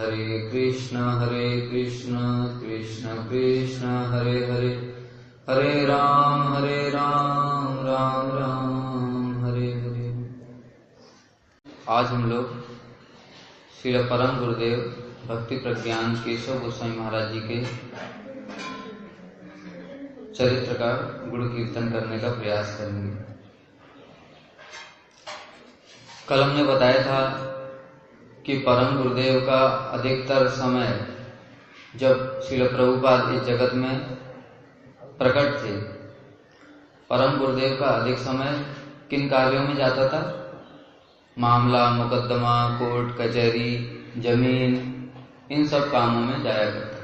हरे कृष्ण कृष्ण कृष्ण हरे हरे, हरे राम राम राम हरे हरे। आज हम लोग श्री परम गुरुदेव भक्ति प्रज्ञान केशव गोस्वामी महाराज जी के चरित्र का गुण कीर्तन करने का प्रयास करेंगे। कल हमने बताया था कि परम गुरुदेव का अधिकतर समय जब श्रील प्रभुपाद इस जगत में प्रकट थे, परम गुरुदेव का अधिक समय किन कार्यों में जाता था? मामला, मुकदमा, कोर्ट कचहरी, जमीन, इन सब कामों में जाया करता।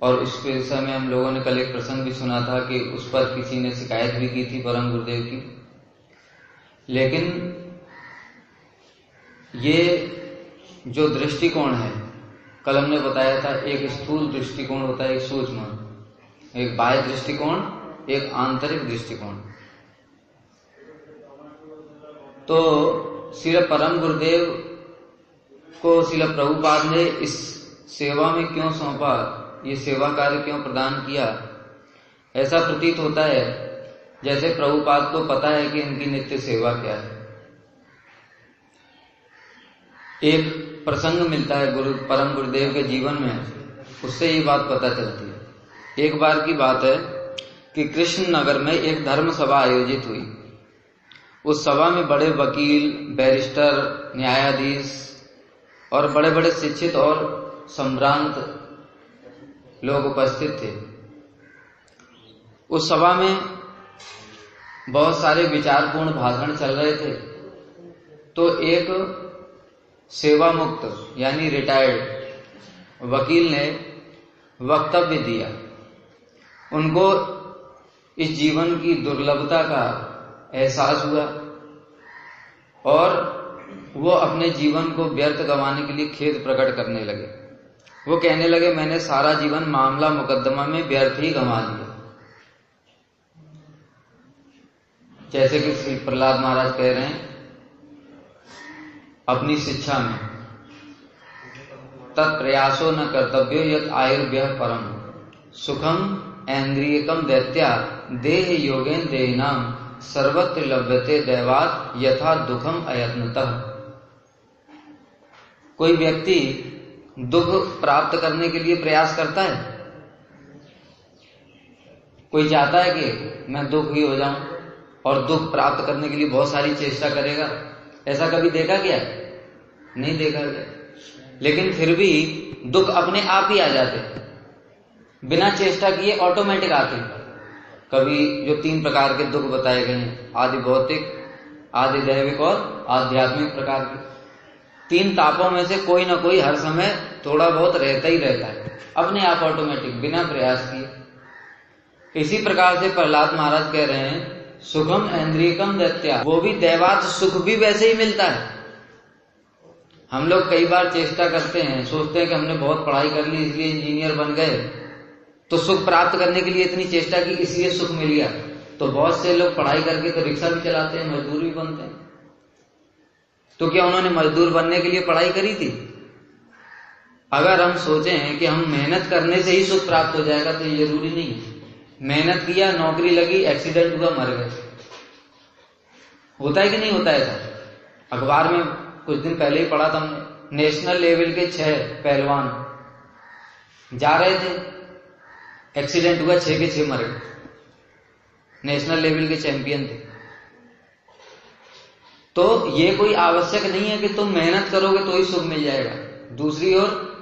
और उस विषय में हम लोगों ने कल एक प्रसंग भी सुना था कि उस पर किसी ने शिकायत भी की थी परम गुरुदेव की। लेकिन ये जो दृष्टिकोण है, कल हमने बताया था, एक स्थूल दृष्टिकोण होता है, एक सूक्ष्म, एक बाह्य दृष्टिकोण, एक आंतरिक दृष्टिकोण। तो श्रील परम गुरुदेव को श्रील प्रभुपाद ने इस सेवा में क्यों सौंपा, ये सेवा कार्य क्यों प्रदान किया? ऐसा प्रतीत होता है जैसे प्रभुपाद को पता है कि इनकी नित्य सेवा क्या है। एक प्रसंग मिलता है परम गुरुदेव के जीवन में, उससे ये बात पता चलती है। एक बार की बात है कि कृष्ण नगर में एक धर्म सभा आयोजित हुई। उस सभा में बड़े वकील, बैरिस्टर, न्यायाधीश और बड़े बड़े शिक्षित और संभ्रांत लोग उपस्थित थे। उस सभा में बहुत सारे विचारपूर्ण भाषण चल रहे थे। तो एक सेवा मुक्त यानी रिटायर्ड वकील ने वक्तव्य दिया। उनको इस जीवन की दुर्लभता का एहसास हुआ और वो अपने जीवन को व्यर्थ गंवाने के लिए खेद प्रकट करने लगे। वो कहने लगे, मैंने सारा जीवन मामला मुकदमा में व्यर्थ ही गंवा दिया। जैसे कि श्री प्रहलाद महाराज कह रहे हैं अपनी शिक्षा में, तत्प्रयासो न कर्तव्यो यत् आयुर्व्यः परम सुखम ऐन्द्रियकम दैत्या देह योगेन देहिनाम सर्वत्र लभ्यते दैवात यथा दुखम अयत्नतः। कोई व्यक्ति दुख प्राप्त करने के लिए प्रयास करता है? कोई चाहता है कि मैं दुखी हो जाऊं और दुख प्राप्त करने के लिए बहुत सारी चेष्टा करेगा? ऐसा कभी देखा क्या? नहीं देखा गया। लेकिन फिर भी दुख अपने आप ही आ जाते, बिना चेष्टा किए ऑटोमेटिक आते। कभी जो 3 प्रकार के दुख बताए गए हैं, आदि भौतिक, आदि दैविक और आध्यात्मिक प्रकार के, 3 तापों में से कोई ना कोई हर समय थोड़ा बहुत रहता ही रहता है, अपने आप ऑटोमेटिक, बिना प्रयास किए। इसी प्रकार से प्रहलाद महाराज कह रहे हैं, सुखम ऐन्द्रियकम दैत्या, वो भी दैवात सुख भी वैसे ही मिलता है। हम लोग कई बार चेष्टा करते हैं, सोचते हैं कि हमने बहुत पढ़ाई कर ली इसलिए इंजीनियर बन गए, तो सुख प्राप्त करने के लिए इतनी चेष्टा की इसलिए सुख मिल गया। तो बहुत से लोग पढ़ाई करके तो रिक्शा भी चलाते हैं, मजदूर भी बनते हैं। तो क्या उन्होंने मजदूर बनने के लिए पढ़ाई करी थी? अगर हम सोचें कि हम मेहनत करने से ही सुख प्राप्त हो जाएगा तो ये जरूरी नहीं है। मेहनत किया, नौकरी लगी, एक्सीडेंट हुआ, मर गए। होता है कि नहीं होता है ऐसा? अखबार में कुछ दिन पहले ही पढ़ा था हमने, नेशनल लेवल के 6 पहलवान जा रहे थे, एक्सीडेंट हुआ, 6 के 6 मर गए। नेशनल लेवल के चैंपियन थे। तो ये कोई आवश्यक नहीं है कि तुम मेहनत करोगे तो ही सुख मिल जाएगा। दूसरी ओर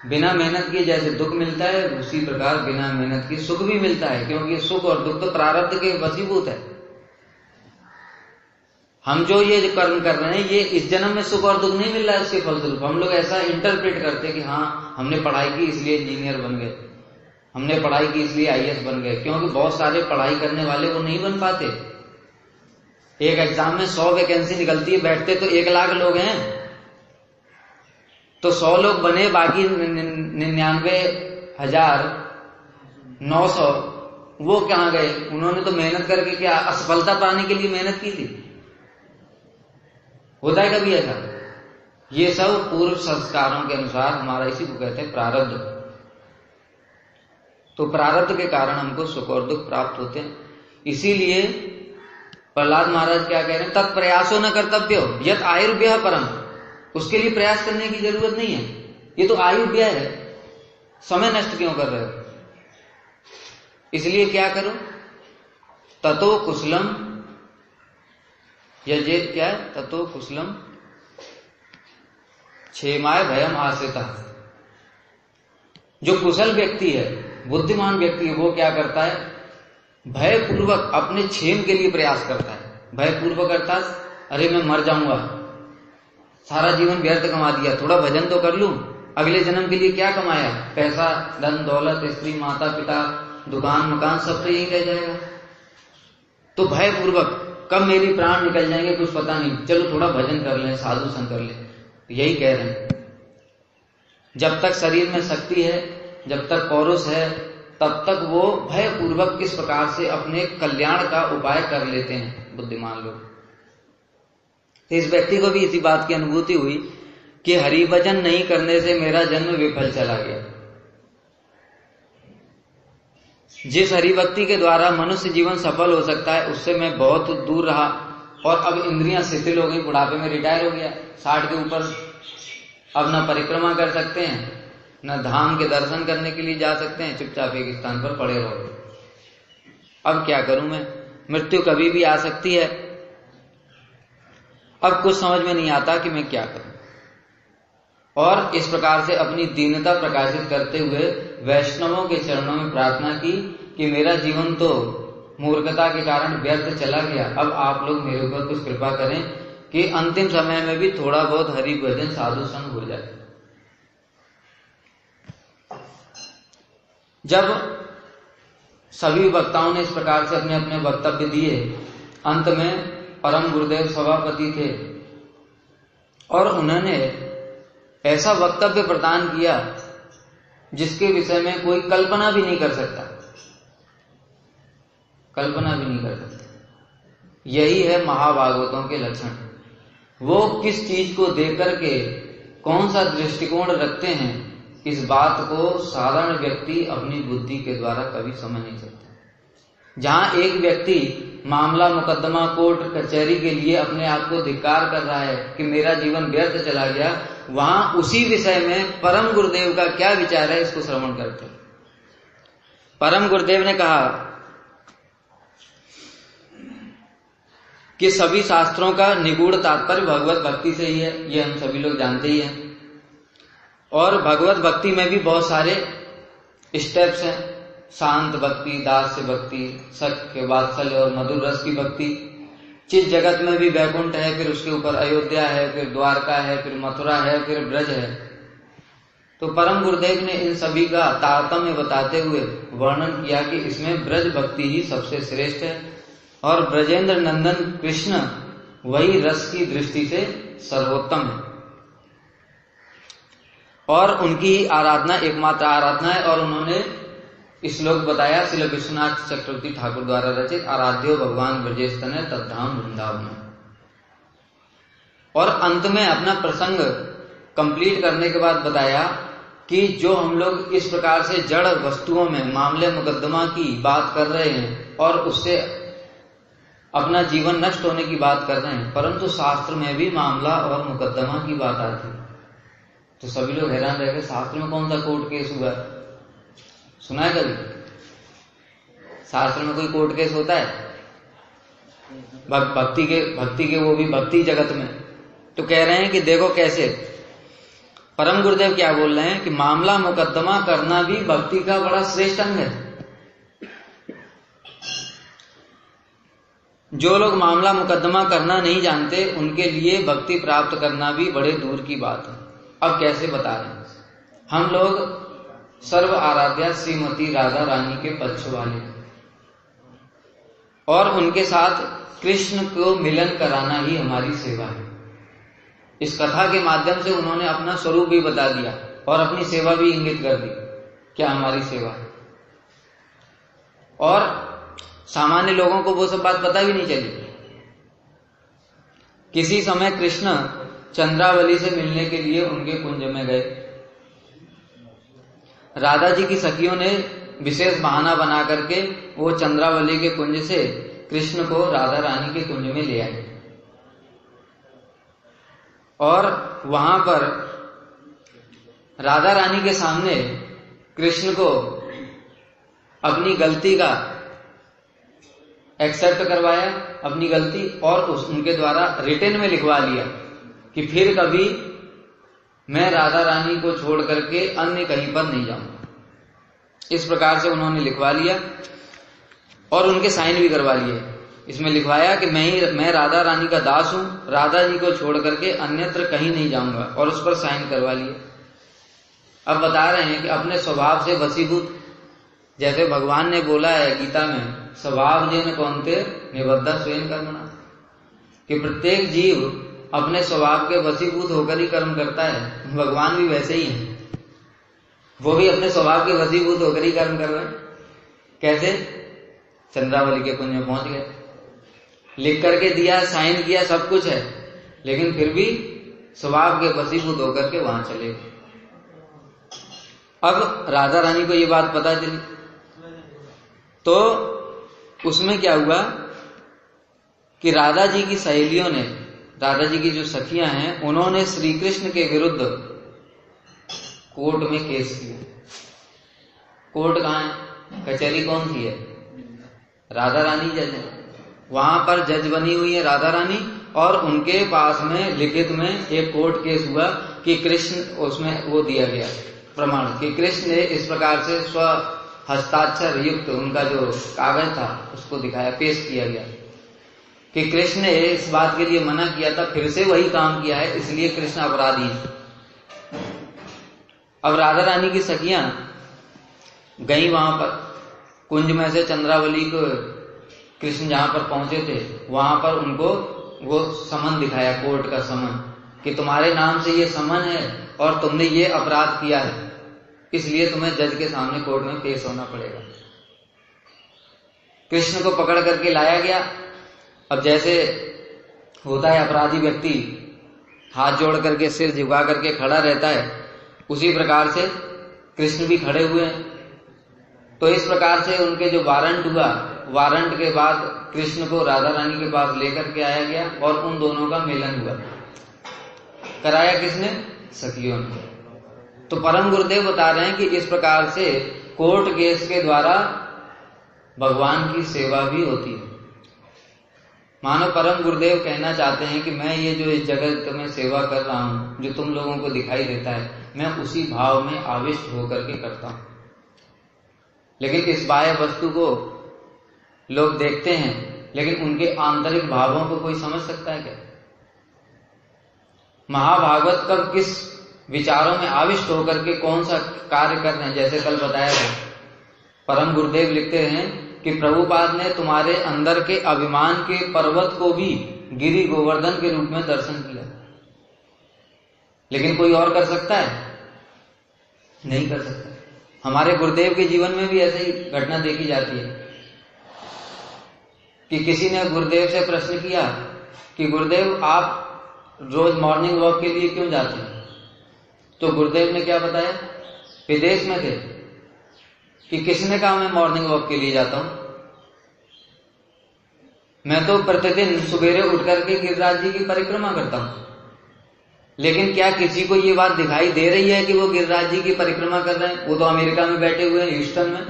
बिना मेहनत किए जैसे दुख मिलता है, उसी प्रकार बिना मेहनत की सुख भी मिलता है, क्योंकि सुख और दुख तो प्रारब्ध के वशीभूत है। हम जो ये कर्म कर रहे हैं, ये इस जन्म में सुख और दुख नहीं मिल रहा है, उसके फलस्वरूप हम लोग ऐसा इंटरप्रेट करते हैं कि हाँ, हमने पढ़ाई की इसलिए इंजीनियर बन गए, हमने पढ़ाई की इसलिए IAS बन गए। क्योंकि बहुत सारे पढ़ाई करने वाले वो नहीं बन पाते। एक एग्जाम में 100 वैकेंसी निकलती है, बैठते तो 1 लाख लोग हैं, तो 100 लोग बने, बाकी 99,900 वो कहाँ गए? उन्होंने तो मेहनत करके क्या असफलता पाने के लिए मेहनत की थी। होता है कभी ऐसा? ये सब पूर्व संस्कारों के अनुसार हमारा, इसी को कहते हैं प्रारब्ध। तो प्रारब्ध के कारण हमको सुख और दुख प्राप्त होते हैं। इसीलिए प्रहलाद महाराज क्या कह रहे हैं, तत्प्रयासो न कर्तव्य यत आयुर्व्यय परम। उसके लिए प्रयास करने की जरूरत नहीं है, ये तो आयुर्व्यय है, समय नष्ट क्यों कर रहे हो। इसलिए क्या करो, ततो कुशलम यजेत, क्या है, ततो कुशलम क्षेमाय भयम आश्रिता। जो कुशल व्यक्ति है, बुद्धिमान व्यक्ति है, वो क्या करता है, भयपूर्वक अपने क्षेम के लिए प्रयास करता है। भयपूर्वक अर्थात अरे मैं मर जाऊंगा, सारा जीवन व्यर्थ कमा दिया, थोड़ा भजन तो कर लूं, अगले जन्म के लिए क्या कमाया, पैसा धन दौलत स्त्री माता पिता दुकान मकान सब तो यही रह जाएगा। तो भयपूर्वक कब मेरी प्राण निकल जाएंगे कुछ पता नहीं, चलो थोड़ा भजन कर लें, साधु संग कर लें। यही कह रहे हैं, जब तक शरीर में शक्ति है, जब तक पौरुष है, तब तक वो भयपूर्वक इस प्रकार से अपने कल्याण का उपाय कर लेते हैं बुद्धिमान लोग। तो इस व्यक्ति को भी इसी बात की अनुभूति हुई कि हरिभजन नहीं करने से मेरा जन्म विफल चला गया। जिस हरिभक्ति के द्वारा मनुष्य जीवन सफल हो सकता है, उससे मैं बहुत दूर रहा और अब इंद्रियां शिथिल हो गई, बुढ़ापे में रिटायर हो गया, 60 के ऊपर, अब न परिक्रमा कर सकते हैं, न धाम के दर्शन करने के लिए जा सकते हैं, चुपचाप एक स्थान पर पड़े रहो। अब क्या करूं मैं, मृत्यु कभी भी आ सकती है, अब कुछ समझ में नहीं आता कि मैं क्या करूं। और इस प्रकार से अपनी दीनता प्रकाशित करते हुए वैष्णवों के चरणों में प्रार्थना की कि मेरा जीवन तो मूर्खता के कारण व्यर्थ चला गया, अब आप लोग मेरे ऊपर कुछ कृपा करें कि अंतिम समय में भी थोड़ा बहुत हरि भजन साधु संग हो जाए। जब सभी वक्ताओं ने इस प्रकार से अपने अपने वक्तव्य दिए, अंत में परम गुरुदेव सभापति थे और उन्होंने ऐसा वक्तव्य प्रदान किया जिसके विषय में कोई कल्पना भी नहीं कर सकता, कल्पना भी नहीं कर सकता। यही है महाभागवतों के लक्षण। वो किस चीज को देख करके कौन सा दृष्टिकोण रखते हैं, इस बात को साधारण व्यक्ति अपनी बुद्धि के द्वारा कभी समझ नहीं सकता। जहां एक व्यक्ति मामला मुकदमा कोर्ट कचहरी के लिए अपने आप को धिक्कार कर रहा है कि मेरा जीवन व्यर्थ चला गया, वहां उसी विषय में परम गुरुदेव का क्या विचार है, इसको श्रवण करते हैं। परम गुरुदेव ने कहा कि सभी शास्त्रों का निगूढ़ तात्पर्य भगवत भक्ति से ही है, ये हम सभी लोग जानते ही हैं। और भगवत भक्ति में भी बहुत सारे स्टेप्स हैं, शांत भक्ति, दास्य भक्ति, सख्य वात्सल्य और मधुर रस की भक्ति। चित जगत में भी वैकुंठ है, फिर उसके ऊपर अयोध्या है, फिर द्वारका है, फिर मथुरा है, फिर ब्रज है। तो परम गुरुदेव ने इन सभी का तारतम्य बताते हुए वर्णन किया कि इसमें ब्रज भक्ति ही सबसे श्रेष्ठ है और ब्रजेंद्र नंदन कृष्ण वही रस की दृष्टि से सर्वोत्तम है और उनकी आराधना एकमात्र आराधना है। और उन्होंने श्लोक बताया श्री विश्वनाथ चक्रवर्ती ठाकुर द्वारा रचित आराध्यो भगवान ब्रजेस्तनय तद्धाम वृंदावन। और अंत में अपना प्रसंग कंप्लीट करने के बाद बताया कि जो हम लोग इस प्रकार से जड़ वस्तुओं में मामले मुकदमा की बात कर रहे हैं और उससे अपना जीवन नष्ट होने की बात कर रहे हैं, परंतु शास्त्र में भी मामला और मुकदमा की बात आती है। तो सभी लोग हैरान रह गए, शास्त्र में कौन सा कोर्ट केस हुआ, सुना है कभी? शास्त्र में कोई कोर्ट केस होता है? भक्ति के वो भी भक्ति जगत में। तो कह रहे हैं कि देखो कैसे परम गुरुदेव क्या बोल रहे हैं कि मामला मुकदमा करना भी भक्ति का बड़ा श्रेष्ठ अंग है। जो लोग मामला मुकदमा करना नहीं जानते उनके लिए भक्ति प्राप्त करना भी बड़े दूर की बात है। अब कैसे बता रहे हैं, हम लोग सर्व आराध्या श्रीमती राधा रानी के पक्ष वाले और उनके साथ कृष्ण को मिलन कराना ही हमारी सेवा है। इस कथा के माध्यम से उन्होंने अपना स्वरूप भी बता दिया और अपनी सेवा भी इंगित कर दी, क्या हमारी सेवा है। और सामान्य लोगों को वो सब बात पता भी नहीं चली। किसी समय कृष्ण चंद्रावली से मिलने के लिए उनके कुंज में गए। राधा जी की सखियों ने विशेष बहाना बना करके वो चंद्रावली के कुंज से कृष्ण को राधा रानी के कुंज में ले आए और वहां पर राधा रानी के सामने कृष्ण को अपनी गलती का एक्सेप्ट करवाया, अपनी गलती, और उनके द्वारा रिटन में लिखवा लिया कि फिर कभी मैं राधा रानी को छोड़ करके अन्य कहीं पर नहीं जाऊंगा। इस प्रकार से उन्होंने लिखवा लिया और उनके साइन भी करवा लिए। इसमें लिखवाया कि मैं राधा रानी का दास हूं, राधा जी को छोड़ करके अन्यत्र कहीं नहीं जाऊंगा, और उस पर साइन करवा लिए। अब बता रहे हैं कि अपने स्वभाव से वशीभूत, जैसे भगवान ने बोला है गीता में, स्वभाव जेन कौन्ते निबद्ध स्वयं कर्मणा, कि प्रत्येक जीव अपने स्वभाव के वशीभूत होकर ही कर्म करता है। भगवान भी वैसे ही हैं, वो भी अपने स्वभाव के वशीभूत होकर ही कर्म कर रहे हैं। कैसे? चंद्रावली के कुंज में पहुंच गए, लिख करके दिया, साइन किया, सब कुछ है, लेकिन फिर भी स्वभाव के वशीभूत होकर के वहां चले गए। अब राधा रानी को ये बात पता चली, तो उसमें क्या हुआ कि राधा जी की सहेलियों ने, राधा जी की जो सखियां हैं, उन्होंने श्री कृष्ण के विरुद्ध कोर्ट में केस किया। कोर्ट कहां है? कचहरी कौन सी है? राधा रानी जज है। वहां पर जज बनी हुई है राधा रानी, और उनके पास में लिखित में एक कोर्ट केस हुआ कि कृष्ण, उसमें वो दिया गया प्रमाण कि कृष्ण ने इस प्रकार से स्व हस्ताक्षर युक्त उनका जो कागज था उसको दिखाया, पेश किया गया कि कृष्ण ने इस बात के लिए मना किया था, फिर से वही काम किया है, इसलिए कृष्ण अपराधी है। अब राधा रानी की सखियां गई वहां पर कुंज में से, चंद्रावली को कृष्ण जहां पर पहुंचे थे वहां पर उनको वो समन दिखाया, कोर्ट का समन, कि तुम्हारे नाम से ये समन है और तुमने ये अपराध किया है, इसलिए तुम्हें जज के सामने कोर्ट में पेश होना पड़ेगा। कृष्ण को पकड़ करके लाया गया। अब जैसे होता है अपराधी व्यक्ति हाथ जोड़ करके सिर झुका करके खड़ा रहता है, उसी प्रकार से कृष्ण भी खड़े हुए हैं। तो इस प्रकार से उनके जो वारंट हुआ, वारंट के बाद कृष्ण को राधा रानी के पास लेकर के आया गया और उन दोनों का मिलन हुआ। कराया किसने? सखियों ने। तो परम गुरुदेव बता रहे हैं कि इस प्रकार से कोर्ट केस के द्वारा भगवान की सेवा भी होती है। मानो परम गुरुदेव कहना चाहते हैं कि मैं ये जो इस जगत में सेवा कर रहा हूं, जो तुम लोगों को दिखाई देता है, मैं उसी भाव में आविष्ट होकर के करता हूं। लेकिन इस बाह्य वस्तु को लोग देखते हैं, लेकिन उनके आंतरिक भावों को कोई समझ सकता है क्या? महाभागवत कब किस विचारों में आविष्ट होकर के कौन सा कार्य कर रहे हैं? जैसे कल बताया था, परम गुरुदेव लिखते हैं कि प्रभुपाद ने तुम्हारे अंदर के अभिमान के पर्वत को भी गिरि गोवर्धन के रूप में दर्शन किया। लेकिन कोई और कर सकता है? नहीं कर सकता। हमारे गुरुदेव के जीवन में भी ऐसे ही घटना देखी जाती है कि किसी ने गुरुदेव से प्रश्न किया कि गुरुदेव आप रोज मॉर्निंग वॉक के लिए क्यों जाते हैं? तो गुरुदेव ने क्या बताया? विदेश में थे कि किसने कहा मैं मॉर्निंग वॉक के लिए जाता हूं? मैं तो प्रतिदिन सुबेरे उठ करके गिरिराज जी की परिक्रमा करता हूं। लेकिन क्या किसी को ये बात दिखाई दे रही है कि वो गिरिराज जी की परिक्रमा कर रहे हैं? वो तो अमेरिका में बैठे हुए हैं, ह्यूस्टन में।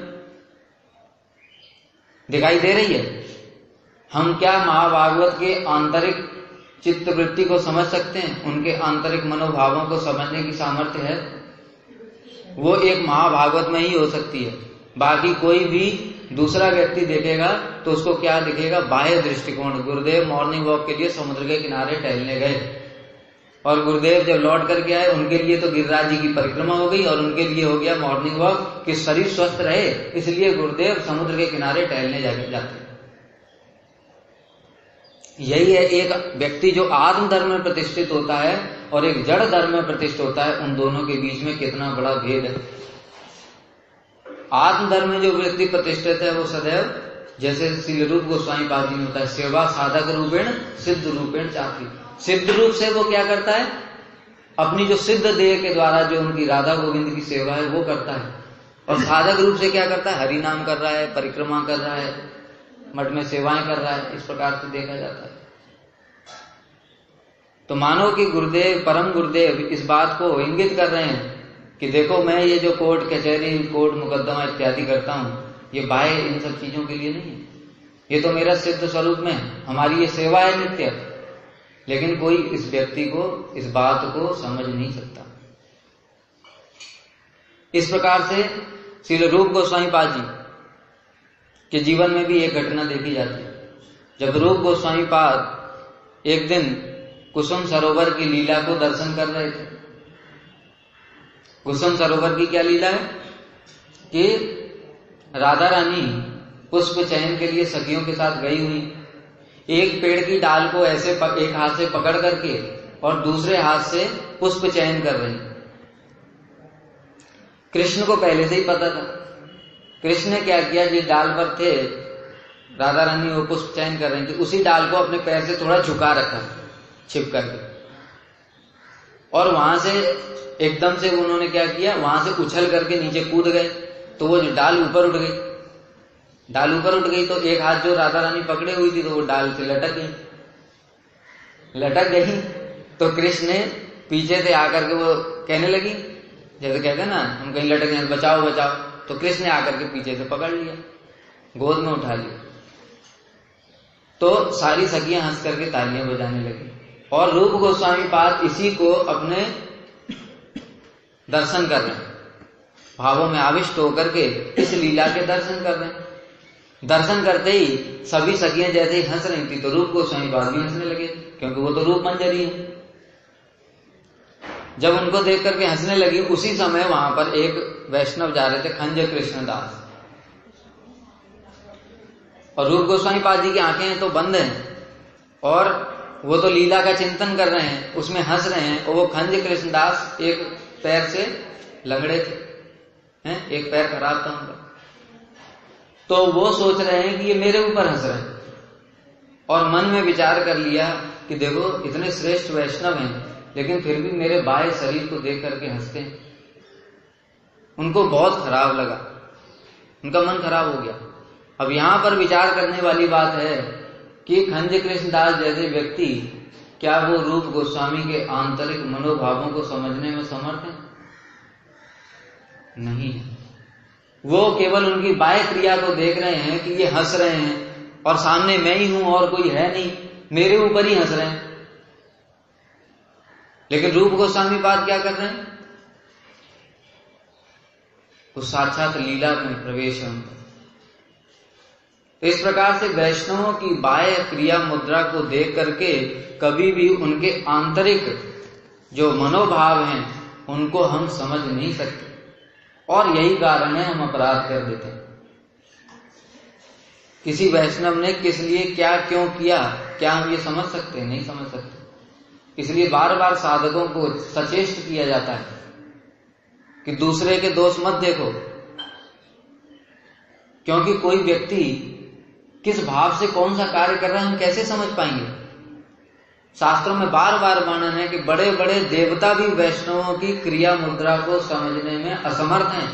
दिखाई दे रही है? हम क्या महाभागवत के आंतरिक चित्त वृत्ति को समझ सकते हैं? उनके आंतरिक मनोभावों को समझने की सामर्थ्य है? वो एक महाभागवत में ही हो सकती है। बाकी कोई भी दूसरा व्यक्ति देखेगा तो उसको क्या दिखेगा? बाह्य दृष्टिकोण। गुरुदेव मॉर्निंग वॉक के लिए समुद्र के किनारे टहलने गए और गुरुदेव जब लौट करके आए, उनके लिए तो गिरिराज जी की परिक्रमा हो गई और उनके लिए हो गया मॉर्निंग वॉक, कि शरीर स्वस्थ रहे, इसलिए गुरुदेव समुद्र के किनारे टहलने जाते हैं। यही है, एक व्यक्ति जो आत्म धर्म में प्रतिष्ठित होता है और एक जड़ धर्म में प्रतिष्ठित होता है, उन दोनों के बीच में कितना बड़ा भेद है। आत्म धर्म में जो व्यक्ति प्रतिष्ठित है वो सदैव, जैसे श्री रूप गोस्वामी पाद जी ने बताया, सेवा साधक रूपेण सिद्ध रूपेण चाहती। सिद्ध रूप से वो क्या करता है, अपनी जो सिद्ध देह के द्वारा जो उनकी राधा गोविंद की सेवा है वो करता है। और साधक रूप से क्या करता है, हरि नाम कर रहा है, परिक्रमा कर रहा है, मठ में सेवाएं कर रहा है, इस प्रकार से देखा जाता है। तो मानो कि गुरुदेव, परम गुरुदेव इस बात को इंगित कर रहे हैं कि देखो मैं ये जो कोर्ट कचहरी, कोर्ट मुकदमा इत्यादि करता हूं, ये बाह्य इन सब चीजों के लिए नहीं है, ये तो मेरा सिद्ध स्वरूप में हमारी ये सेवा है नित्य। लेकिन कोई इस व्यक्ति को, इस बात को समझ नहीं सकता। इस प्रकार से श्रील रूप गोस्वामी पाद जी के जीवन में भी एक घटना देखी जाती है। जब रूप गोस्वामी पाद एक दिन कुसुम सरोवर की लीला को दर्शन कर रहे थे। कुसुम सरोवर की क्या लीला है कि राधा रानी पुष्प चयन के लिए सखियों के साथ गई हुई, एक पेड़ की डाल को ऐसे एक हाथ से पकड़ करके और दूसरे हाथ से पुष्प चयन कर रही। कृष्ण को पहले से ही पता था। कृष्ण ने क्या किया, जिस डाल पर थे राधा रानी वो पुष्प चयन कर रही थी, उसी डाल को अपने पैर से थोड़ा झुका रखा, छिप करके, और वहां से एकदम से उन्होंने क्या किया, वहां से उछल करके नीचे कूद गए। तो वो डाल ऊपर उठ गई। डाल ऊपर उठ गई तो एक हाथ जो राधा रानी पकड़े हुई थी तो वो डाल से लटक गई। तो कृष्ण ने पीछे से आकर के वो कहने लगी, जैसे कहते हैं ना हम कहीं लटक गए, बचाओ बचाओ। तो कृष्ण ने आकर के पीछे से पकड़ लिया, गोद में उठा लिया। तो सारी सखियां हंस करके तालियां बजाने लगी और रूप गोस्वामी पाद इसी को अपने दर्शन कर रहे हैं, भावों में आविष्ट होकर के इस लीला के दर्शन कर रहे हैं। दर्शन करते ही सभी सखियां जैसे ही हंस रही थी तो रूप गोस्वामी पाद भी हंसने लगे, क्योंकि वो तो रूप मंजरी है। जब उनको देख करके हंसने लगी, उसी समय वहां पर एक वैष्णव जा रहे थे, खंज कृष्णदास, और रूप गोस्वामी पाद जी की आंखें तो बंद हैं और वो तो लीला का चिंतन कर रहे हैं, उसमें हंस रहे हैं। और वो खंज कृष्णदास एक पैर से लंगड़े थे, हैं? एक पैर खराब था उनका। तो वो सोच रहे हैं कि ये मेरे ऊपर हंस रहे हैं, और मन में विचार कर लिया कि देखो इतने श्रेष्ठ वैष्णव हैं लेकिन फिर भी मेरे बाह्य शरीर को देख करके हंसते हैं। उनको बहुत खराब लगा, उनका मन खराब हो गया। अब यहां पर विचार करने वाली बात है कि खंज कृष्णदास जैसे व्यक्ति क्या वो रूप गोस्वामी के आंतरिक मनोभावों को समझने में समर्थ है? नहीं है। वो केवल उनकी बाह्य क्रिया को देख रहे हैं कि ये हंस रहे हैं और सामने मैं ही हूं और कोई है नहीं, मेरे ऊपर ही हंस रहे हैं। लेकिन रूप गोस्वामी पाद क्या कर रहे हैं, तो साक्षात लीला में प्रवेश है उनका। तो इस प्रकार से वैष्णवों की बाह्य क्रिया मुद्रा को देख करके कभी भी उनके आंतरिक जो मनोभाव हैं उनको हम समझ नहीं सकते, और यही कारण है हम अपराध कर देते हैं। किसी वैष्णव ने किस लिए क्या क्यों किया, क्या हम ये समझ सकते हैं? नहीं समझ सकते। इसलिए बार बार साधकों को सचेष्ट किया जाता है कि दूसरे के दोष मत देखो, क्योंकि कोई व्यक्ति किस भाव से कौन सा कार्य कर रहा है हम कैसे समझ पाएंगे। शास्त्रों में बार बार वर्णन है कि बड़े बड़े देवता भी वैष्णवों की क्रिया मुद्रा को समझने में असमर्थ हैं,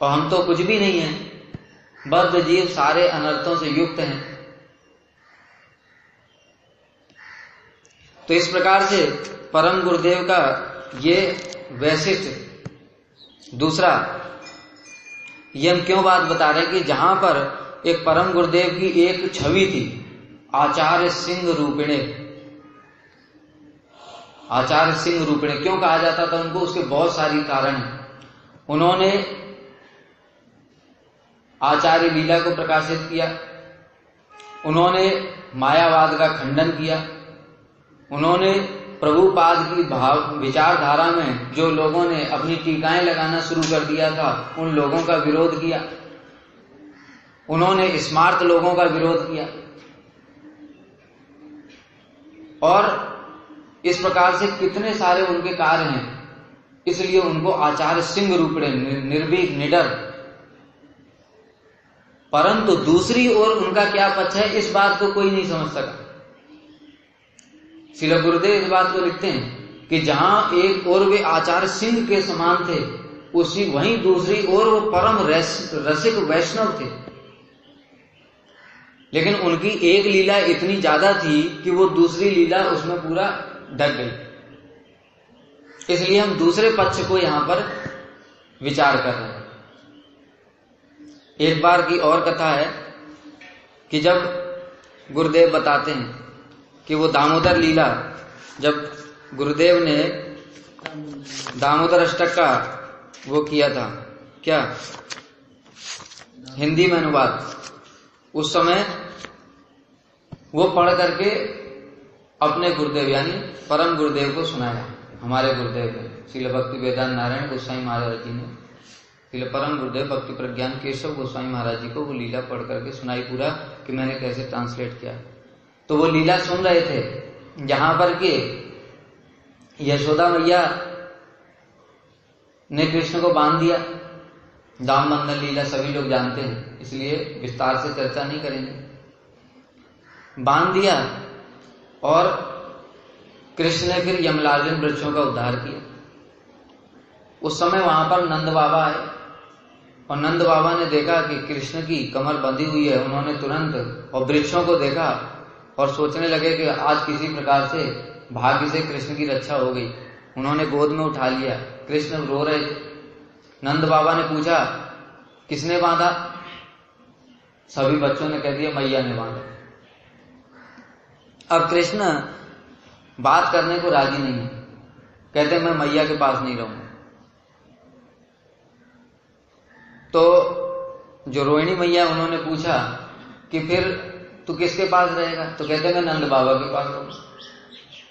और हम तो कुछ भी नहीं है, बद्ध जीव सारे अनर्थों से युक्त हैं। तो इस प्रकार से परम गुरुदेव का ये वैशिष्ट दूसरा, ये हम क्यों बात बता रहे हैं कि जहां पर एक परम गुरुदेव की एक छवि थी, आचार्य सिंह रूपिणे। आचार्य सिंह रूपिणे क्यों कहा जाता था उनको? उसके बहुत सारी कारण हैं। उन्होंने आचार्य लीला को प्रकाशित किया, उन्होंने मायावाद का खंडन किया, उन्होंने प्रभुपाद की भाव विचारधारा में जो लोगों ने अपनी टीकाएं लगाना शुरू कर दिया था उन लोगों का विरोध किया, उन्होंने स्मार्ट लोगों का विरोध किया, और इस प्रकार से कितने सारे उनके कार्य हैं। इसलिए उनको आचार्य सिंह रूपिणे, निर्भीक, निडर। परंतु दूसरी ओर उनका क्या पक्ष है, इस बात को कोई नहीं समझ सका। श्रील गुरुदेव इस बात को लिखते हैं कि जहां एक और वे आचार्य सिंह के समान थे, उसी वहीं दूसरी ओर वो परम रसिक वैष्णव थे। लेकिन उनकी एक लीला इतनी ज्यादा थी कि वो दूसरी लीला उसमें पूरा ढक गई। इसलिए हम दूसरे पक्ष को यहां पर विचार कर रहे हैं। एक बार की और कथा है कि जब गुरुदेव बताते हैं कि वो दामोदर लीला, जब गुरुदेव ने दामोदर अष्टक का वो किया था, क्या हिंदी में अनुवाद, उस समय वो पढ़ करके अपने गुरुदेव यानी परम गुरुदेव को सुनाया। हमारे गुरुदेव ने श्रील भक्ति वेदांत नारायण गोस्वामी महाराज जी ने श्रील परम गुरुदेव भक्ति प्रज्ञान केशव गोस्वामी महाराज जी को वो लीला पढ़ करके सुनाई पूरा कि मैंने कैसे ट्रांसलेट किया। तो वो लीला सुन रहे थे जहां पर के यशोदा मैया ने कृष्ण को बांध दिया। दाम बंधन लीला सभी लोग जानते हैं, इसलिए विस्तार से चर्चा नहीं करेंगे। बांध दिया और कृष्ण ने फिर यमलार्जुन वृक्षों का उद्धार किया। उस समय वहां पर नंद बाबा आए और नंद बाबा ने देखा कि कृष्ण की कमर बंधी हुई है। उन्होंने तुरंत और वृक्षों को देखा और सोचने लगे कि आज किसी प्रकार से भाग्य से कृष्ण की रक्षा हो गई। उन्होंने गोद में उठा लिया। कृष्ण रो रहे। नंद बाबा ने पूछा किसने बांधा? सभी बच्चों ने कह दिया मैया ने बांधा। अब कृष्ण बात करने को राजी नहीं है, कहते मैं मैया के पास नहीं रहूंगा। तो जो रोहिणी मैया उन्होंने पूछा कि फिर तू किसके पास रहेगा? तो कहते मैं नंद बाबा के पास रहूंगा।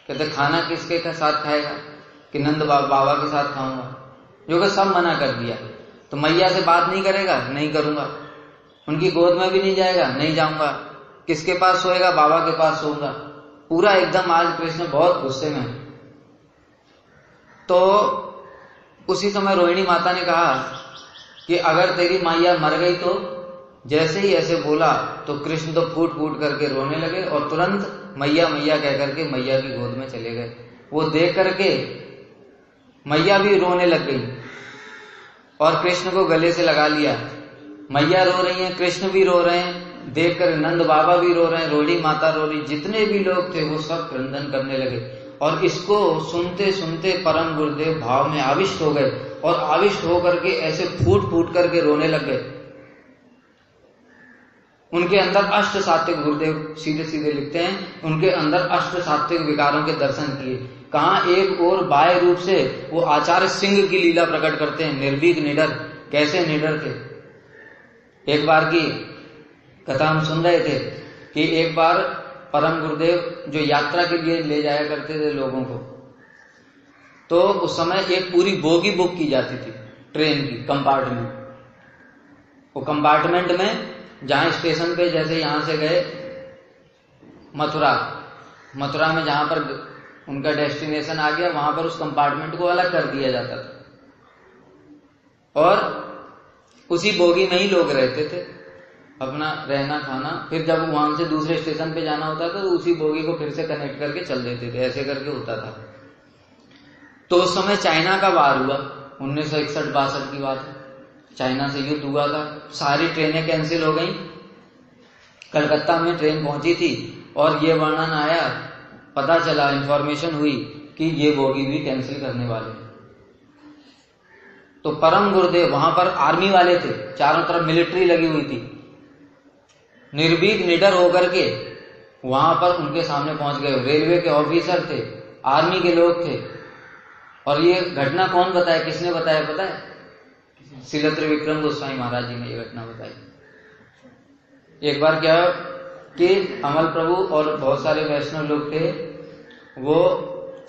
कहते खाना किसके साथ खाएगा? कि नंद बाबा के साथ खाऊंगा। जो कि सब मना कर दिया। तो मैया से बात नहीं करेगा? नहीं करूंगा। उनकी गोद में भी नहीं जाएगा? नहीं जाऊंगा। किसके पास सोएगा? बाबा के पास सोऊंगा। पूरा एकदम आज कृष्ण बहुत गुस्से में। तो उसी समय रोहिणी माता ने कहा कि अगर तेरी मैया मर गई तो जैसे ही ऐसे बोला तो कृष्ण तो फूट फूट करके रोने लगे और तुरंत मैया मैया कह करके मैया की गोद में चले गए। वो देख करके मैया भी रोने लग गई और कृष्ण को गले से लगा लिया। मैया रो रही हैं, कृष्ण भी रो रहे हैं, देखकर नंद बाबा भी रो रहे हैं, रोहिणी माता रो रही, जितने भी लोग थे वो सब क्रंदन करने लगे। और इसको सुनते सुनते परम गुरुदेव भाव में आविष्ट हो गए और आविष्ट होकर के ऐसे फूट फूट करके रोने लग गए। उनके अंदर अष्ट सात्विक, गुरुदेव सीधे सीधे लिखते हैं, उनके अंदर अष्ट सात्विक विकारों के दर्शन किए। कहां एक और बाह्य रूप से वो आचार्य सिंह की लीला प्रकट करते हैं, निर्भीक निडर। कैसे निडर थे? एक बार की कथा हम सुन रहे थे कि एक बार परम गुरुदेव जो यात्रा के लिए ले जाया करते थे लोगों को, तो उस समय एक पूरी बोगी बुक की जाती थी ट्रेन की, कंपार्टमेंट। वो कंपार्टमेंट में जहां स्टेशन पे, जैसे यहां से गए मथुरा में जहां पर उनका डेस्टिनेशन आ गया, वहां पर उस कंपार्टमेंट को अलग कर दिया जाता था और उसी बोगी में ही लोग रहते थे, अपना रहना खाना। फिर जब वहां से दूसरे स्टेशन पे जाना होता था तो उसी बोगी को फिर से कनेक्ट करके चल देते थे, ऐसे करके होता था। तो उस समय चाइना का वार हुआ, 1961-62 की बात है। चाइना से युद्ध हुआ था, सारी ट्रेनें कैंसिल हो गई। कलकत्ता में ट्रेन पहुंची थी और ये वर्णन आया, पता चला, इंफॉर्मेशन हुई कि ये बोगी भी कैंसिल करने वाले हैं। तो परम गुरुदेव, वहां पर आर्मी वाले थे, चारों तरफ मिलिट्री लगी हुई थी, निर्भीक निडर होकर के वहां पर उनके सामने पहुंच गए। रेलवे के ऑफिसर थे, आर्मी के लोग थे। और ये घटना कौन बताया, किसने बताया पता है? श्रील त्रिविक्रम गोस्वामी महाराज जी ने ये घटना बताई। एक बार क्या कि अमल प्रभु और बहुत सारे वैष्णव लोग थे, वो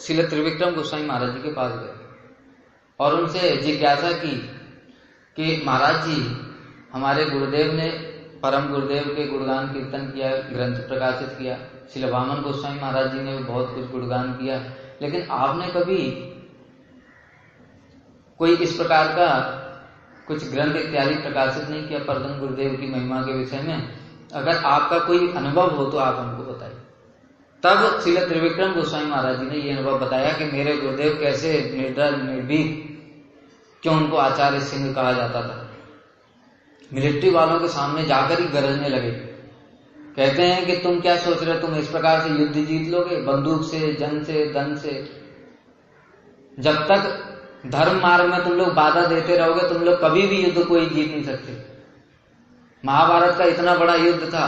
श्रील त्रिविक्रम गोस्वामी महाराज जी के पास गए और उनसे जिज्ञासा की कि महाराज जी, हमारे गुरुदेव ने परम गुरुदेव के गुणगान कीर्तन किया, ग्रंथ प्रकाशित किया, श्रील वामन गोस्वामी महाराज जी ने बहुत कुछ गुणगान किया, लेकिन आपने कभी कोई इस प्रकार का कुछ ग्रंथ इत्यादि प्रकाशित नहीं किया परम गुरुदेव की महिमा के विषय में। अगर आपका कोई अनुभव हो तो आप हमको बताइए। तब श्रील त्रिविक्रम गोस्वामी महाराज जी ने ये अनुभव बताया कि मेरे गुरुदेव कैसे निर्दल निर्भीक, क्यों उनको आचार्य सिंह कहा जाता था, मिलिट्री वालों के सामने जाकर ही गरजने लगे। कहते हैं कि तुम क्या सोच रहे हो, तुम इस प्रकार से युद्ध जीत लोगे, बंदूक से, जन से, धन से? जब तक धर्म मार्ग में तुम लोग बाधा देते रहोगे, तुम लोग कभी भी युद्ध कोई जीत नहीं सकते। महाभारत का इतना बड़ा युद्ध था,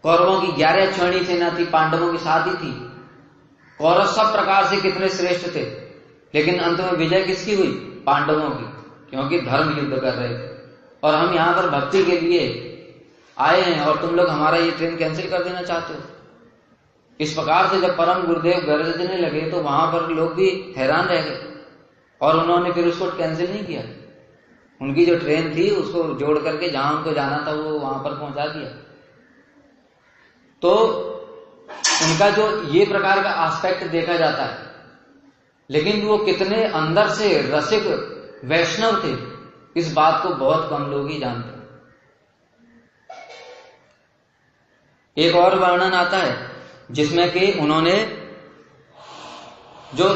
कौरवों की 11 छावनी सेना थी, पांडवों की 7 ही थी। कौरव सब प्रकार से कितने श्रेष्ठ थे, लेकिन अंत में विजय किसकी हुई? पांडवों की, क्योंकि धर्म युद्ध कर रहे थे। और हम यहाँ पर भक्ति के लिए आए हैं और तुम लोग हमारा ये ट्रेन कैंसिल कर देना चाहते हो। इस प्रकार से जब परम गुरुदेव गरजने लगे तो वहां पर लोग भी हैरान रह गए और उन्होंने फिर उसको कैंसिल नहीं किया। उनकी जो ट्रेन थी उसको जोड़ करके जहां उनको जाना था वो वहां पर पहुंचा दिया। तो उनका जो ये प्रकार का एस्पेक्ट देखा जाता है, लेकिन वो कितने अंदर से रसिक वैष्णव थे, इस बात को बहुत कम लोग ही जानते हैं। एक और वर्णन आता है जिसमें कि उन्होंने जो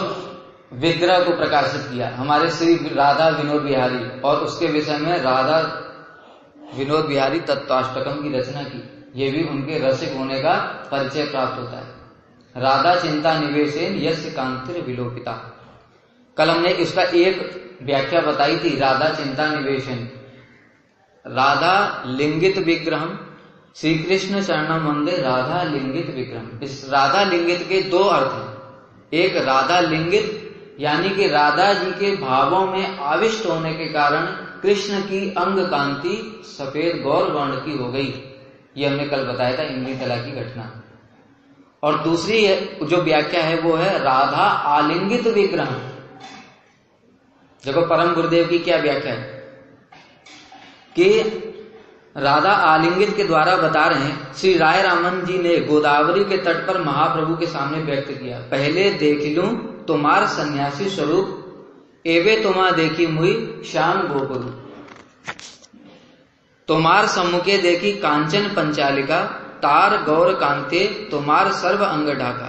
विग्रह को प्रकाशित किया, हमारे श्री राधा विनोद बिहारी, और उसके विषय में राधा विनोद बिहारी तत्वाष्टकम की रचना की। ये भी उनके रसिक होने का परिचय प्राप्त होता है। राधा चिंता निवेशन यस्य कांतिर विलोपिता। कल हमने इसका एक व्याख्या बताई थी, राधा चिंता निवेशन। राधा लिंगित विग्रहम श्री कृष्ण चरणम वंदे राधा लिंगित विग्रहम। इस राधा लिंगित के 2 अर्थ हैं। एक राधा लिंगित यानी कि राधा जी के भावों में आविष्ट होने के कारण कृष्ण की अंग कांति सफेद गौर वर्ण की हो गई। ये हमने कल बताया था, इमली कला की घटना। और दूसरी जो व्याख्या है वो है राधा आलिंगित विग्रह। देखो परम गुरुदेव की क्या व्याख्या है कि राधा आलिंगित के द्वारा बता रहे हैं, श्री राय रामन जी ने गोदावरी के तट पर महाप्रभु के सामने व्यक्त किया, पहले देख लूं तुम्हार सन्यासी स्वरूप, एवे तुम्हा देखी मुई श्याम गोपरू। तुम्हार सम्मुखे देखी कांचन पंचालिका, तार गौर कांते तुम्हार सर्व अंग ढाका।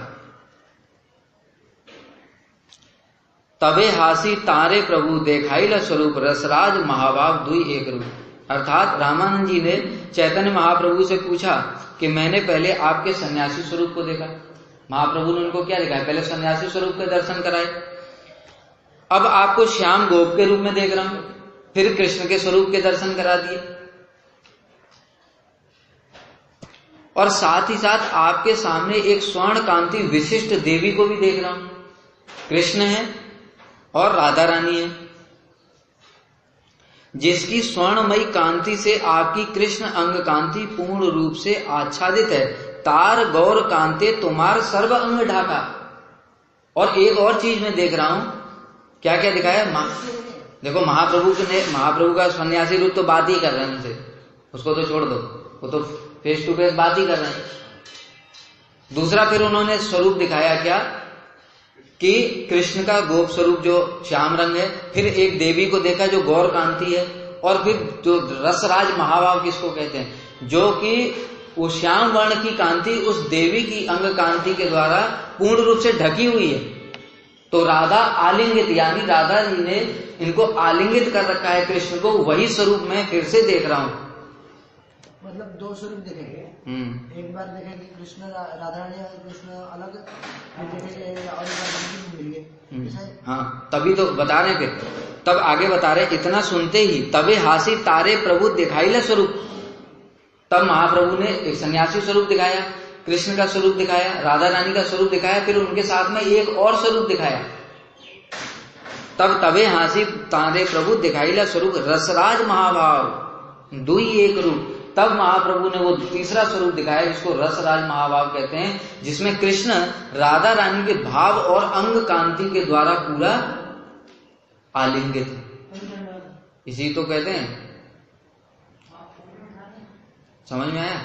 तबे हासी तारे प्रभु देखाइला स्वरूप, रसराज महाभाव दुई एक रूप। अर्थात रामानंद जी ने चैतन्य महाप्रभु से पूछा कि मैंने पहले आपके सन्यासी स्वरूप को देखा। महाप्रभु ने उनको क्या दिखाया? पहले सन्यासी स्वरूप के दर्शन कराए, अब आपको श्याम गोप के रूप में देख रहा हूं, फिर कृष्ण के स्वरूप के दर्शन करा दिए, और साथ ही साथ आपके सामने एक स्वर्ण कांति विशिष्ट देवी को भी देख रहा हूं। कृष्ण है और राधा रानी है, जिसकी स्वर्णमयी कांति से आपकी कृष्ण अंग कांति पूर्ण रूप से आच्छादित है। तार गौर कांते तुम्हार सर्व अंग ढाका। और एक और चीज मैं देख रहा हूं, क्या क्या दिखाया? देखो महाप्रभु का सन्यासी रूप तो बात ही कर रहे हैं उनसे, उसको तो छोड़ दो, वो तो फेस टू फेस बात ही कर रहे हैं। दूसरा फिर उन्होंने स्वरूप दिखाया क्या कि कृष्ण का गोप स्वरूप जो श्याम रंग है, फिर एक देवी को देखा जो गौर कांति है, और फिर जो रसराज महाभाव किसको कहते हैं, जो कि वो श्याम वर्ण की कांति उस देवी की अंग कांति के द्वारा पूर्ण रूप से ढकी हुई है। तो राधा आलिंगित यानी राधा जी ने इनको आलिंगित कर रखा है कृष्ण को, वही स्वरूप मैं फिर से देख रहा हूं। मतलब 2 स्वरूप देखेंगे, एक बार देखेंगे कृष्ण राधा रानी और कृष्ण अलग, देखेंगे और मिलेंगे। हाँ, तभी तो बता रहे फिर, तब आगे बता रहे, इतना सुनते ही तबे हासी तारे प्रभु दिखाइला स्वरूप। तब महाप्रभु ने एक सन्यासी स्वरूप दिखाया, कृष्ण का स्वरूप दिखाया, राधा रानी का स्वरूप दिखाया, फिर उनके साथ में एक और स्वरूप दिखाया। तब तबे हासी तारे प्रभु दिखाइला स्वरूप, रसराज महाभाव दुई एक रूप। तब महाप्रभु ने वो तीसरा स्वरूप दिखाया जिसको रसराज महाभाव कहते हैं, जिसमें कृष्ण राधा रानी के भाव और अंग कांति के द्वारा पूरा आलिंगित है। इसी तो कहते हैं, समझ में आया?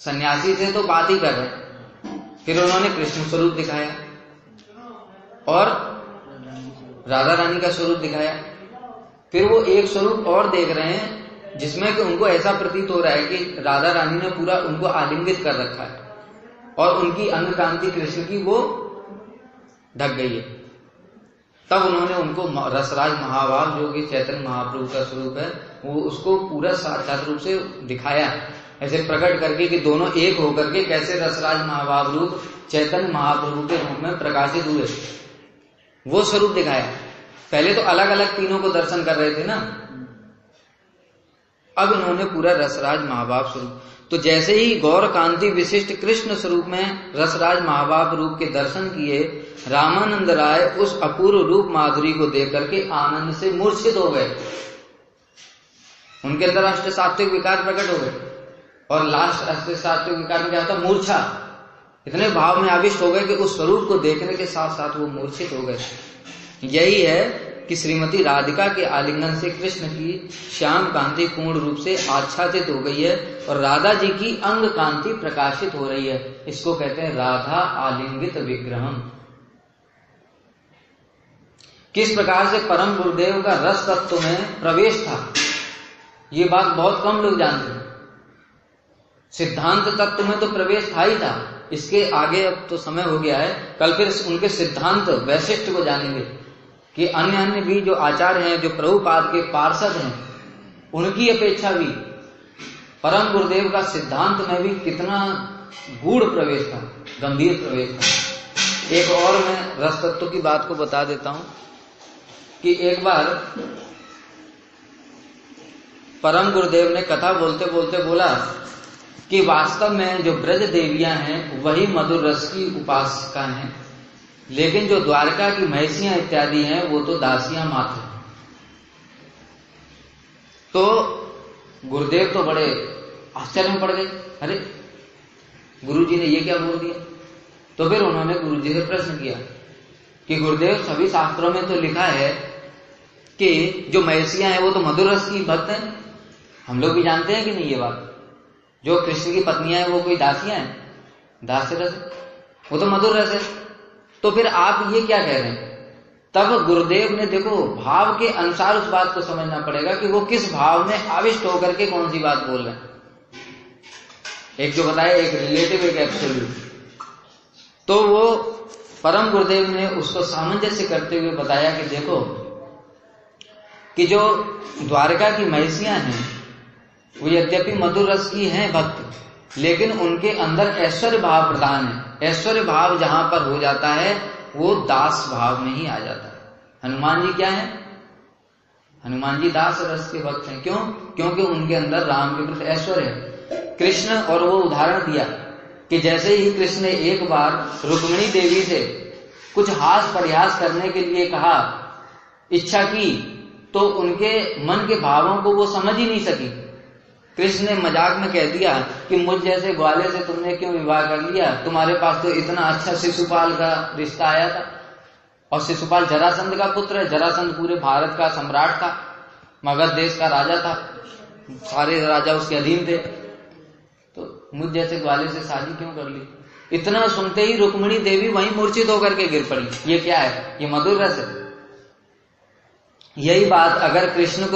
सन्यासी थे तो बात ही कर रहे, फिर उन्होंने कृष्ण स्वरूप दिखाया और राधा रानी का स्वरूप दिखाया, फिर वो एक स्वरूप और देख रहे हैं जिसमें कि उनको ऐसा प्रतीत हो रहा है कि राधा रानी ने पूरा उनको आलिंगित कर रखा है। और उनकी अंग कांति कृष्ण की वो ढक गई है। तब उन्होंने उनको रसराज महाभाव जो कि चैतन्य महाप्रभु का स्वरूप है वो उसको पूरा साक्षात रूप से दिखाया, ऐसे प्रकट करके कि दोनों एक होकर के कैसे रसराज महाभाव रूप चैतन्य महाप्रभु के रूप में प्रकाशित हुए, वो स्वरूप दिखाया। पहले तो अलग अलग तीनों को दर्शन कर रहे थे ना, अब इन्होंने पूरा रसराज महाभाव स्वरूप। तो जैसे ही गौर कांति विशिष्ट कृष्ण स्वरूप में रसराज महाभाव रूप के दर्शन किए, रामानंद राय उस अपूर्व रूप माधुरी को देख करके आनंद से मूर्छित हो गए। उनके अंदर अष्ट सात्विक विकार प्रकट हो गए, और लास्ट अष्ट सात्विक विकार में क्या होता? मूर्छा। इतने भाव में आविष्ट हो गए कि उस स्वरूप को देखने के साथ साथ वो मूर्छित हो गए। यही है कि श्रीमती राधिका के आलिंगन से कृष्ण की श्याम कांति पूर्ण रूप से आच्छादित हो गई है और राधा जी की अंग कांति प्रकाशित हो रही है। इसको कहते हैं राधा आलिंगित विग्रहम। किस प्रकार से परम गुरुदेव का रस तत्व में प्रवेश था, ये बात बहुत कम लोग जानते हैं। सिद्धांत तत्व में तो प्रवेश था ही था, इसके आगे अब तो समय हो गया है, कल फिर उनके सिद्धांत वैशिष्ट को जानेंगे कि अन्य अन्य भी जो आचार्य हैं, जो प्रभुपाद के पार्षद हैं, उनकी अपेक्षा भी परम गुरुदेव का सिद्धांत में भी कितना गूढ़ प्रवेश था, गंभीर प्रवेश था। एक और मैं रस तत्व की बात को बता देता हूं कि एक बार परम गुरुदेव ने कथा बोलते बोलते बोला कि वास्तव में जो ब्रज देवियां हैं वही मधुर रस की उपासिका हैं, लेकिन जो द्वारका की महिषियां इत्यादि हैं वो तो दासियां मात्र हैं। तो गुरुदेव तो बड़े आश्चर्य में पड़ गए, अरे गुरुजी ने ये क्या बोल दिया। तो फिर उन्होंने गुरुजी से प्रश्न किया कि गुरुदेव सभी शास्त्रों में तो लिखा है कि जो महिषियां हैं वो तो मधुर रस की भक्त हैं, हम लोग भी जानते हैं कि नहीं ये बात। जो कृष्ण की पत्नियां हैं वो कोई दासियां हैं, दास्य रस, वो तो मधुर रस है। तो फिर आप ये क्या कह रहे हैं? तब गुरुदेव ने देखो भाव के अनुसार उस बात को समझना पड़ेगा कि वो किस भाव में आविष्ट होकर के कौन सी बात बोल रहे हैं। एक जो बताया, एक रिलेटिव, एक एब्सोल्यूट। तो वो परम गुरुदेव ने उसको सामंजस्य करते हुए बताया कि देखो कि जो द्वारका की महिषियां हैं वो यद्यपि मधुर रस की हैं भक्त, लेकिन उनके अंदर ऐश्वर्य भाव प्रधान है। ऐश्वर्य भाव जहां पर हो जाता है वो दास भाव में ही आ जाता है। हनुमान जी क्या है? हनुमान जी दास रस के भक्त हैं। क्यों? क्योंकि उनके अंदर राम के प्रति ऐश्वर्य है। कृष्ण, और वो उदाहरण दिया कि जैसे ही कृष्ण ने एक बार रुक्मिणी देवी से कुछ हास परिहास करने के लिए कहा, इच्छा की, तो उनके मन के भावों को वो समझ ही नहीं सकी। कृष्ण ने मजाक में कह दिया कि मुझ जैसे ग्वाले से तुमने क्यों विवाह कर लिया, तुम्हारे पास तो इतना अच्छा शिशुपाल का रिश्ता आया था। और शिशुपाल जरासंध का पुत्र है, जरासंध पूरे भारत का सम्राट था, मगध देश का राजा था, सारे राजा उसके अधीन थे, तो मुझ जैसे ग्वाले से शादी क्यों कर ली। इतना सुनते ही रुक्मिणी देवी वहीं मूर्छित होकर के गिर पड़ी। ये क्या है? ये मधुर रस है। यही बात अगर कृष्ण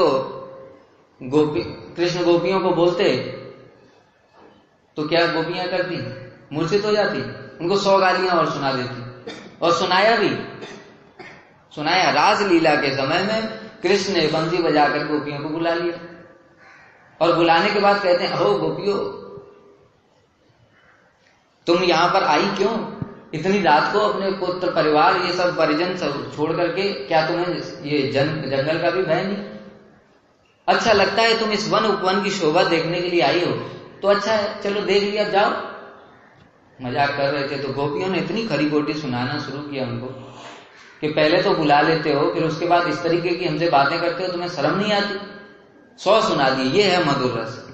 गोपियों को बोलते तो क्या गोपियां करती? मूर्छित हो जाती, उनको 100 गालियां और सुना देती। और सुनाया भी, सुनाया। रासलीला के समय में कृष्ण ने बंसी बजाकर गोपियों को बुला लिया, और बुलाने के बाद कहते हैं, अहो गोपियों, तुम यहां पर आई क्यों? इतनी रात को अपने पुत्र परिवार ये सब परिजन सब छोड़ करके, क्या तुम्हें ये जंगल का भी भय नहीं? अच्छा लगता है तुम इस वन उपवन की शोभा देखने के लिए आई हो, तो अच्छा है, चलो देख लिया, जाओ। मजाक कर रहे थे। तो गोपियों ने इतनी खरी खोटी सुनाना शुरू किया उनको कि पहले तो बुला लेते हो, फिर उसके बाद इस तरीके की हमसे बातें करते हो, तुम्हें शर्म नहीं आती? 100 सुना दी। ये है मधुर रस।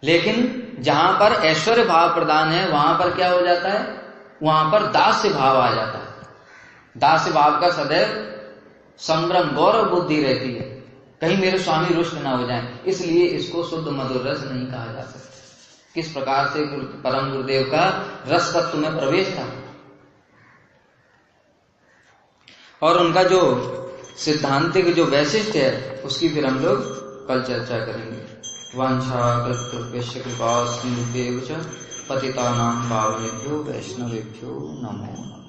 लेकिन जहां पर ऐश्वर्य भाव प्रदान है वहां पर क्या हो जाता है? वहां पर दास्य भाव आ जाता है। दास्य भाव का सदैव संभ्रम, गौरव बुद्धि रहती है, कहीं मेरे स्वामी रुष्ट ना हो जाएं, इसलिए इसको शुद्ध मधुर रस नहीं कहा जा सकता। किस प्रकार से परम गुरुदेव का रस तत्व में प्रवेश था, और उनका जो सिद्धांतिक जो वैशिष्ट है उसकी फिर हम लोग कल चर्चा करेंगे। वाञ्छाकल्पतरुभ्यश्च कृपा सिन्धुभ्येव च पतितानां पावनेभ्यो वैष्णवेभ्यो नमो नमः।